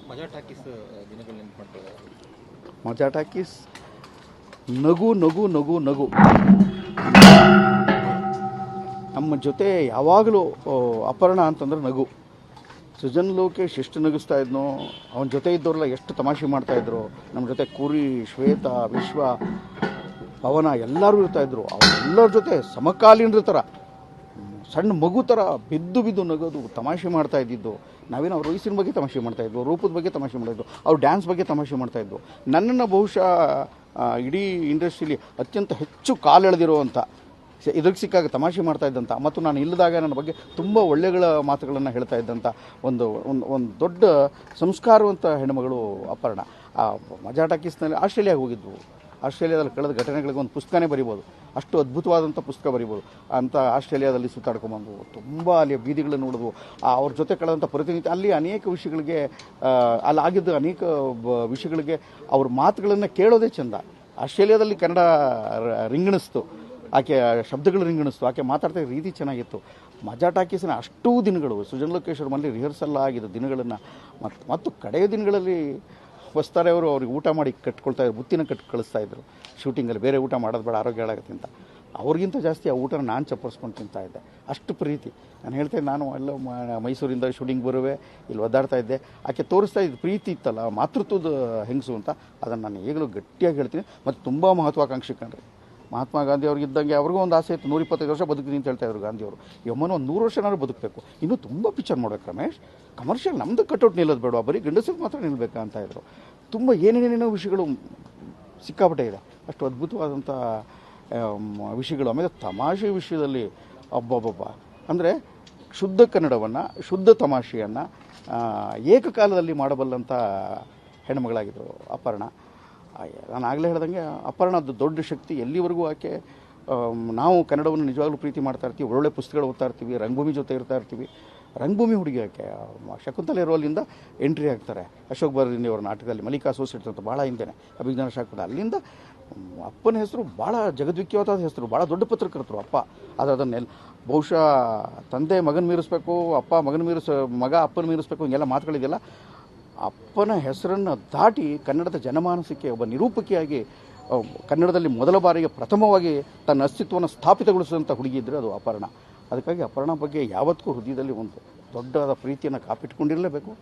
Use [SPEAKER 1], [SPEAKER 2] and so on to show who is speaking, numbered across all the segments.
[SPEAKER 1] ಮಜಾ ಟಾಕೀಸ್ ದಿನಗಳು ನೆನಪು ಮಾಡ್ಕೊಳ್ಳೋದು.
[SPEAKER 2] ಮಜಾ ಟಾಕೀಸ್ ನಗು ನಗು ನಗು ನಗು ನಮ್ಮ ಜೊತೆ ಯಾವಾಗಲೂ ಅಪರ್ಣ ಅಂತಂದ್ರೆ ನಗು. ಸೃಜನ್ ಲೋಕೇಶ್ ಎಷ್ಟು ನಗಿಸ್ತಾ ಇದ್ನೋ, ಅವನ ಜೊತೆ ಇದ್ದವರೆಲ್ಲ ಎಷ್ಟು ತಮಾಷೆ ಮಾಡ್ತಾಯಿದ್ರು. ನಮ್ಮ ಜೊತೆ ಕುರಿ, ಶ್ವೇತಾ, ವಿಶ್ವ, ಪವನ ಎಲ್ಲರೂ ಇರ್ತಾಯಿದ್ರು. ಅವರೆಲ್ಲರ ಜೊತೆ ಸಮಕಾಲೀನರ ಥರ ಸಣ್ಣ ಮಗು ಥರ ಬಿದ್ದು ಬಿದ್ದು ನಗೋದು, ತಮಾಷೆ ಮಾಡ್ತಾ ಇದ್ದಿದ್ದು. ನಾವೇನು ಅವ್ರ ವಯಸ್ಸಿನ ಬಗ್ಗೆ ತಮಾಷೆ ಮಾಡ್ತಾಯಿದ್ವು, ರೂಪದ ಬಗ್ಗೆ ತಮಾಷೆ ಮಾಡ್ತಾಯಿದ್ವು, ಅವ್ರ ಡ್ಯಾನ್ಸ್ ಬಗ್ಗೆ ತಮಾಷೆ ಮಾಡ್ತಾಯಿದ್ವು. ನನ್ನನ್ನು ಬಹುಶಃ ಇಡೀ ಇಂಡಸ್ಟ್ರಿಲಿ ಅತ್ಯಂತ ಹೆಚ್ಚು ಕಾಲೆಳೆದಿರುವಂಥ, ಎದುರಿಗೆ ಸಿಕ್ಕಾಗ ತಮಾಷೆ ಮಾಡ್ತಾ ಇದ್ದಂಥ ಮತ್ತು ನಾನು ಇಲ್ಲದಾಗ ನನ್ನ ಬಗ್ಗೆ ತುಂಬ ಒಳ್ಳೆಗಳ ಮಾತುಗಳನ್ನು ಹೇಳ್ತಾ ಇದ್ದಂಥ ಒಂದು ಒಂದು ದೊಡ್ಡ ಸಂಸ್ಕಾರವಂತ ಹೆಣ್ಣುಮಗಳು ಅಪರ್ಣ. ಆ ಮಜಾ ಟಾಕೀಸ್ನಲ್ಲಿ ಆಸ್ಟ್ರೇಲಿಯಾಗೆ ಹೋಗಿದ್ವು. ಆಸ್ಟ್ರೇಲಿಯಾದಲ್ಲಿ ಕಳೆದ ಘಟನೆಗಳಿಗೆ ಒಂದು ಪುಸ್ತಕನೇ ಬರಿಬೋದು, ಅಷ್ಟು ಅದ್ಭುತವಾದಂಥ ಪುಸ್ತಕ ಬರಿಬೋದು ಅಂತ. ಆಸ್ಟ್ರೇಲಿಯಾದಲ್ಲಿ ಸುತ್ತಾಡ್ಕೊಂಬಂದು ತುಂಬ ಅಲ್ಲಿ ಬೀದಿಗಳನ್ನು ನೋಡಿದ್ವು. ಅವ್ರ ಜೊತೆ ಕಳೆದಂಥ ಪ್ರತಿನಿತ್ಯ ಅಲ್ಲಿ ಅನೇಕ ವಿಷಯಗಳಿಗೆ, ಅಲ್ಲಿ ಆಗಿದ್ದ ಅನೇಕ ವಿಷಯಗಳಿಗೆ ಅವ್ರ ಮಾತುಗಳನ್ನು ಕೇಳೋದೇ ಚೆಂದ. ಆಸ್ಟ್ರೇಲಿಯಾದಲ್ಲಿ ಕನ್ನಡ ರಿಂಗಣಿಸ್ತು, ಆಕೆ ಶಬ್ದಗಳು ರಿಂಗಣಿಸ್ತು, ಆಕೆ ಮಾತಾಡ್ತಾ ರೀತಿ ಚೆನ್ನಾಗಿತ್ತು. ಮಜಾ ಟಾಕೀಸಿನ ಅಷ್ಟೂ ದಿನಗಳು ಸೃಜನ್ ಲೋಕೇಶ್ ಅವ್ರ ಮನೇಲಿ ರಿಹರ್ಸಲ್ ಆಗಿದ್ದ ದಿನಗಳನ್ನು ಮತ್ತು ಕಡೆಯ ದಿನಗಳಲ್ಲಿ ಹೊಸ್ತಾರೆ ಅವರು ಅವ್ರಿಗೆ ಊಟ ಮಾಡಿ ಕಟ್ಕೊಳ್ತಾಯಿದ್ರು, ಬುತ್ತಿನ ಕಟ್ಟಿ ಕಳಿಸ್ತಾಯಿದ್ರು ಶೂಟಿಂಗಲ್ಲಿ. ಬೇರೆ ಊಟ ಮಾಡೋದು ಬೇಡ, ಆರೋಗ್ಯ ಹಾಳಾಗತ್ತೆ ಅಂತ. ಅವ್ರಿಗಿಂತ ಜಾಸ್ತಿ ಆ ಊಟನ ನಾನು ಚಪ್ಪರಿಸ್ಕೊಂಡು ತಿಂತಾಯಿದ್ದೆ, ಅಷ್ಟು ಪ್ರೀತಿ. ನಾನು ಹೇಳ್ತಾಯಿದ್ದೆ, ನಾನು ಎಲ್ಲ ಮೈಸೂರಿಂದ ಶೂಟಿಂಗ್ ಬರುವೆ, ಇಲ್ಲಿ ಒದ್ದಾಡ್ತಾ ಇದ್ದೆ. ಆಕೆ ತೋರಿಸ್ತಾ ಇದ್ದು ಪ್ರೀತಿ ಇತ್ತಲ್ಲ, ಮಾತೃತ್ವದ ಹೆಂಗಸು ಅಂತ, ಅದನ್ನು ನಾನು ಈಗಲೂ ಗಟ್ಟಿಯಾಗಿ ಹೇಳ್ತೀನಿ. ಮತ್ತು ತುಂಬ ಮಹತ್ವಾಕಾಂಕ್ಷಿ ಕಂಡ್ರಿ. ಮಹಾತ್ಮ ಗಾಂಧಿ ಅವ್ರಿಗಿದ್ದಂಗೆ ಅವ್ರಿಗೂ ಒಂದು ಆಸೆ ಇತ್ತು, 125 ವರ್ಷ ಬದುಕ್ತೀನಿ ಅಂತ ಹೇಳ್ತಾಯಿದ್ರು ಗಾಂಧಿಯವರು. ಯಮ್ಮನೂ ಒಂದು 100 ವರ್ಷನಾದ್ರು ಬದುಕಬೇಕು, ಇನ್ನೂ ತುಂಬ ಪಿಕ್ಚರ್ ಮಾಡ್ಬೇಕು ರಮೇಶ್, ಕಮರ್ಷಿಯಲ್ ನಮ್ಮದು ಕಟ್ಔಟ್ ನಿಲ್ಲೋದು ಬೇಡ, ಬರೀ ಗಂಡಸಿಗೆ ಮಾತ್ರ ನಿಲ್ಲಬೇಕಾ ಅಂತ ಇದ್ರು. ತುಂಬ ಏನೇನೇನೋ ವಿಷಯಗಳು ಸಿಕ್ಕಾಪಟ್ಟೆ ಇದೆ, ಅಷ್ಟು ಅದ್ಭುತವಾದಂಥ ವಿಷಯಗಳು. ಆಮೇಲೆ ತಮಾಷೆ ವಿಷಯದಲ್ಲಿ ಅಬ್ಬಬ್ಬಬ್ಬ ಅಂದರೆ ಶುದ್ಧ ಕನ್ನಡವನ್ನು, ಶುದ್ಧ ತಮಾಷೆಯನ್ನು ಏಕಕಾಲದಲ್ಲಿ ಮಾಡಬಲ್ಲಂಥ ಹೆಣ್ಣುಮಗಳಾಗಿದ್ದರು ಅಪರ್ಣ. ನಾನು ಆಗಲೇ ಹೇಳ್ದಂಗೆ ಅಪರ್ಣದ್ದು ದೊಡ್ಡ ಶಕ್ತಿ. ಎಲ್ಲಿವರೆಗೂ ಆಕೆ, ನಾವು ಕನ್ನಡವನ್ನು ನಿಜವಾಗ್ಲೂ ಪ್ರೀತಿ ಮಾಡ್ತಾ ಇರ್ತೀವಿ, ಒಳ್ಳೊಳ್ಳೆ ಪುಸ್ತಕಗಳು ಓದ್ತಾ ಇರ್ತೀವಿ, ರಂಗಭೂಮಿ ಜೊತೆ ಇರ್ತಾ ಇರ್ತೀವಿ. ರಂಗಭೂಮಿ ಹುಡುಗಿ ಆಕೆ. ಶಕುಂತಲೆ ರೋಲಿಂದ ಎಂಟ್ರಿ ಆಗ್ತಾರೆ ಅಶೋಕ್ ಬರ್ದಿನಿ ಅವರ ನಾಟಕದಲ್ಲಿ, ಮಲ್ಲಿಕಾ ಅಸೋಸಿಯೇಟ್ಸ್ ಅಂತ ಭಾಳ ಹಿಂದೆನೆ ಅಭಿಜ್ಞಾನ ಶಾಖದ. ಅಲ್ಲಿಂದ ಅಪ್ಪನ ಹೆಸರು ಭಾಳ ಜಗದ್ವಿಖ್ಯಾತ ಹೆಸರು, ಭಾಳ ದೊಡ್ಡ ಪತ್ರಕರ್ತರು ಅಪ್ಪ. ಆದರೆ ಅದನ್ನೆಲ್ಲ ಬಹುಶಃ ತಂದೆ ಮಗನ ಮೀರಿಸ್ಬೇಕು, ಅಪ್ಪ ಮಗ ಅಪ್ಪನ ಮೀರಿಸ್ಬೇಕು, ಹಿಂಗೆಲ್ಲ ಮಾತುಗಳಿದೆಯಲ್ಲ. ಅಪ್ಪನ ಹೆಸರನ್ನು ದಾಟಿ ಕನ್ನಡದ ಜನಮಾನಸಕ್ಕೆ ಒಬ್ಬ ನಿರೂಪಕಿಯಾಗಿ ಕನ್ನಡದಲ್ಲಿ ಮೊದಲ ಬಾರಿಗೆ ಪ್ರಥಮವಾಗಿ ತನ್ನ ಅಸ್ತಿತ್ವವನ್ನು ಸ್ಥಾಪಿತಗೊಳಿಸಿದಂಥ ಹುಡುಗಿ ಇದ್ದರೆ ಅದು ಅಪರ್ಣ. ಅದಕ್ಕಾಗಿ ಅಪರ್ಣ ಬಗ್ಗೆ ಯಾವತ್ತೂ ಹೃದಯದಲ್ಲಿ ಒಂದು ದೊಡ್ಡದಾದ ಪ್ರೀತಿಯನ್ನು ಕಾಪಿಟ್ಕೊಂಡಿರಲೇಬೇಕು.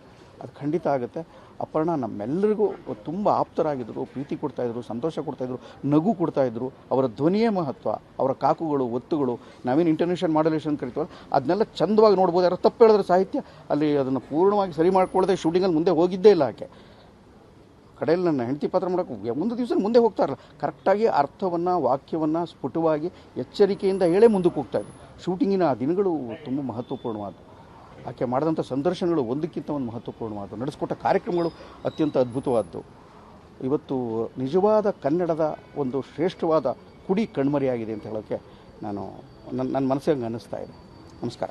[SPEAKER 2] ಅದು ಖಂಡಿತ ಆಗುತ್ತೆ. ಅಪರ್ಣ ನಮ್ಮೆಲ್ಲರಿಗೂ ತುಂಬ ಆಪ್ತರಾಗಿದ್ದರು, ಪ್ರೀತಿ ಕೊಡ್ತಾಯಿದ್ರು, ಸಂತೋಷ ಕೊಡ್ತಾಯಿದ್ರು, ನಗು ಕೊಡ್ತಾಯಿದ್ರು. ಅವರ ಧ್ವನಿಯೇ ಮಹತ್ವ, ಅವರ ಕಾಕುಗಳು, ಒತ್ತುಗಳು, ನಾವೇನು ಇಂಟರ್ನ್ಯಾಷನಲ್ ಮಾಡ್ಯುಲೇಷನ್ ಕರಿತೀವಲ್ಲ ಅದನ್ನೆಲ್ಲ ಚಂದವಾಗಿ ನೋಡ್ಬೋದು. ಯಾರು ತಪ್ಪು ಹೇಳಿದ್ರೆ ಸಾಹಿತ್ಯ ಅಲ್ಲಿ ಅದನ್ನು ಪೂರ್ಣವಾಗಿ ಸರಿ ಮಾಡ್ಕೊಳ್ಳದೆ ಶೂಟಿಂಗಲ್ಲಿ ಮುಂದೆ ಹೋಗಿದ್ದೇ ಇಲ್ಲ ಆಕೆ. ಕಡೆಯಲ್ಲಿ ನನ್ನ ಹೆಂಡತಿ ಪಾತ್ರ ಮಾಡೋಕ್ಕೆ ಒಂದು ದಿವಸ ಮುಂದೆ ಹೋಗ್ತಾ ಇರಲ್ಲ, ಕರೆಕ್ಟಾಗಿ ಅರ್ಥವನ್ನು, ವಾಕ್ಯವನ್ನು ಸ್ಫುಟವಾಗಿ ಎಚ್ಚರಿಕೆಯಿಂದ ಹೇಳೇ ಮುಂದಕ್ಕೆ ಹೋಗ್ತಾಯಿದ್ರು. ಶೂಟಿಂಗಿನ ಆ ದಿನಗಳು ತುಂಬ ಮಹತ್ವಪೂರ್ಣವಾದವು. ಆಕೆ ಮಾಡಿದಂಥ ಸಂದರ್ಶನಗಳು ಒಂದಕ್ಕಿಂತ ಒಂದು ಮಹತ್ವಪೂರ್ಣವಾದವು. ನಡೆಸ್ಕೊಟ್ಟ ಕಾರ್ಯಕ್ರಮಗಳು ಅತ್ಯಂತ ಅದ್ಭುತವಾದ್ದು. ಇವತ್ತು ನಿಜವಾದ ಕನ್ನಡದ ಒಂದು ಶ್ರೇಷ್ಠವಾದ ಕುಡಿ ಕಣ್ಮರೆಯಾಗಿದೆ ಅಂತ ಹೇಳೋಕ್ಕೆ ನಾನು ನನ್ನ ಮನಸ್ಸಿಗೆ ಅನ್ನಿಸ್ತಾ ಇದೆ. ನಮಸ್ಕಾರ.